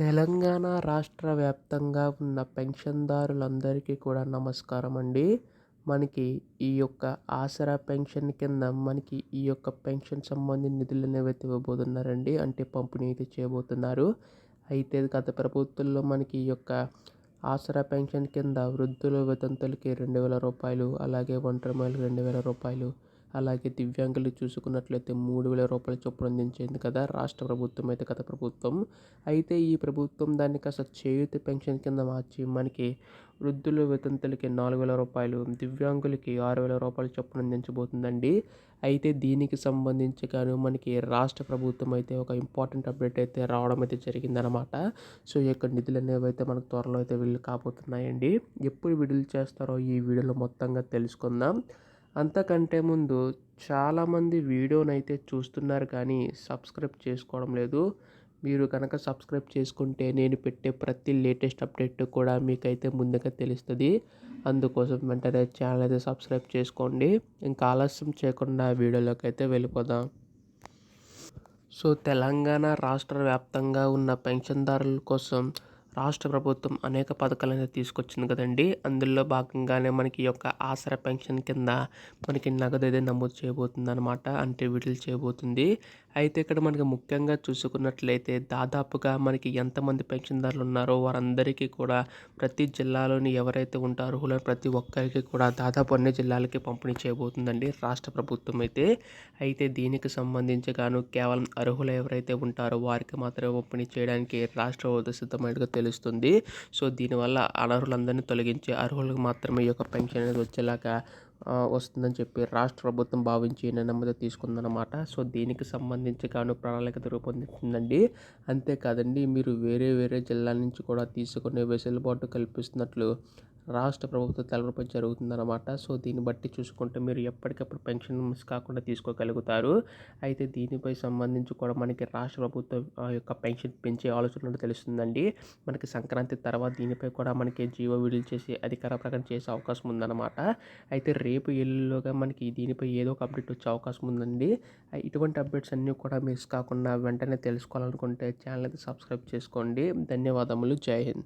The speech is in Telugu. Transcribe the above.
తెలంగాణ రాష్ట్ర వ్యాప్తంగా ఉన్న పెన్షన్దారులందరికీ కూడా నమస్కారం అండి. మనకి ఈ యొక్క ఆసరా పెన్షన్ కింద మనకి ఈ యొక్క పెన్షన్ సంబంధించిన నిధులనేవి అయితే ఇవ్వబోతున్నారండి. అంటే పంపిణీ అయితే చేయబోతున్నారు. అయితే గత ప్రభుత్వంలో మనకి ఈ యొక్క ఆసరా పెన్షన్ కింద వృద్ధుల వితంతులకి 2,000 రూపాయలు, అలాగే ఒంటరి మహిళలకు 2,000 రూపాయలు, అలాగే దివ్యాంగులు చూసుకున్నట్లయితే 3,000 రూపాయల చొప్పున అందించింది కదా రాష్ట్ర ప్రభుత్వం అయితే గత ప్రభుత్వం. అయితే ఈ ప్రభుత్వం దాన్ని కాస్త చేయూత పెన్షన్ కింద మార్చి మనకి వృద్ధులు వితంతులకి 4,000 రూపాయలు, దివ్యాంగులకి 6,000 రూపాయల చొప్పున అందించబోతుందండి. అయితే దీనికి సంబంధించి గాను మనకి రాష్ట్ర ప్రభుత్వం అయితే ఒక ఇంపార్టెంట్ అప్డేట్ అయితే రావడం అయితే జరిగిందనమాట. సో ఈ యొక్క నిధులు అనేవి అయితే మనకు త్వరలో అయితే విడుదల కాబోతున్నాయండి. ఎప్పుడు విడుదల చేస్తారో ఈ వీడియోలో మొత్తంగా తెలుసుకుందాం. అంతకంటే ముందు చాలామంది వీడియోనైతే చూస్తున్నారు కానీ సబ్స్క్రైబ్ చేసుకోవడం లేదు. మీరు కనుక సబ్స్క్రైబ్ చేసుకుంటే నేను పెట్టే ప్రతి లేటెస్ట్ అప్డేట్ కూడా మీకైతే ముందుగా తెలుస్తుంది. అందుకోసం వెంటనే ఛానల్ అయితే సబ్స్క్రైబ్ చేసుకోండి. ఇంకా ఆలస్యం చేయకుండా వీడియోలోకి అయితే వెళ్ళిపోదాం. సో తెలంగాణ రాష్ట్ర వ్యాప్తంగా ఉన్న పెన్షన్దారుల కోసం రాష్ట్ర ప్రభుత్వం అనేక పథకాలు అనేది తీసుకొచ్చింది కదండి. అందులో భాగంగానే మనకి ఈ యొక్క ఆసరా పెన్షన్ కింద మనకి నగదు అయితే నమోదు చేయబోతుంది అనమాట. అంటే విడుదల చేయబోతుంది. అయితే ఇక్కడ మనకి ముఖ్యంగా చూసుకున్నట్లయితే దాదాపుగా మనకి ఎంతమంది పెన్షన్దారులు ఉన్నారో వారందరికీ కూడా ప్రతి జిల్లాలోని ఎవరైతే ఉంటారో ప్రతి ఒక్కరికి కూడా దాదాపు అన్ని జిల్లాలకి పంపిణీ చేయబోతుందండి రాష్ట్ర ప్రభుత్వం అయితే. అయితే దీనికి సంబంధించి గాను కేవలం అర్హులు ఎవరైతే ఉంటారో వారికి మాత్రమే పంపిణీ చేయడానికి రాష్ట్ర ప్రభుత్వం సిద్ధమైనట్టుగా తెలుస్తుంది. సో దీనివల్ల అనర్హులందరినీ తొలగించి అర్హులకు మాత్రమే ఈ యొక్క పెన్షన్ అనేది వచ్చేలాగా వస్తుందని చెప్పి రాష్ట్ర ప్రభుత్వం భావించి నిర్ణయం తీసుకుందనమాట. సో దీనికి సంబంధించి గాను ప్రణాళిక రూపొందించిందండి. అంతేకాదండి, మీరు వేరే వేరే జిల్లాల నుంచి కూడా తీసుకునే వెసులుబాటు కల్పిస్తున్నట్లు రాష్ట్ర ప్రభుత్వం తెలపడం జరుగుతుందన్నమాట. సో దీన్ని బట్టి చూసుకుంటే మీరు ఎప్పటికప్పుడు పెన్షన్ మిస్ కాకుండా తీసుకోగలుగుతారు. అయితే దీనిపై సంబంధించి కూడా మనకి రాష్ట్ర ప్రభుత్వం యొక్క పెన్షన్ పెంచే ఆలోచన తెలుస్తుందండి. మనకి సంక్రాంతి తర్వాత దీనిపై కూడా మనకి జీవో విడుదల చేసి అధికార ప్రకటన చేసే అవకాశం ఉందన్నమాట. అయితే రేపు ఎల్లుండిలోగా మనకి దీనిపై ఏదో ఒక అప్డేట్ వచ్చే అవకాశం ఉందండి. ఇటువంటి అప్డేట్స్ అన్నీ కూడా మిస్ కాకుండా వెంటనే తెలుసుకోవాలనుకుంటే ఛానల్ అయితే సబ్స్క్రైబ్ చేసుకోండి. ధన్యవాదములు. జై హింద్.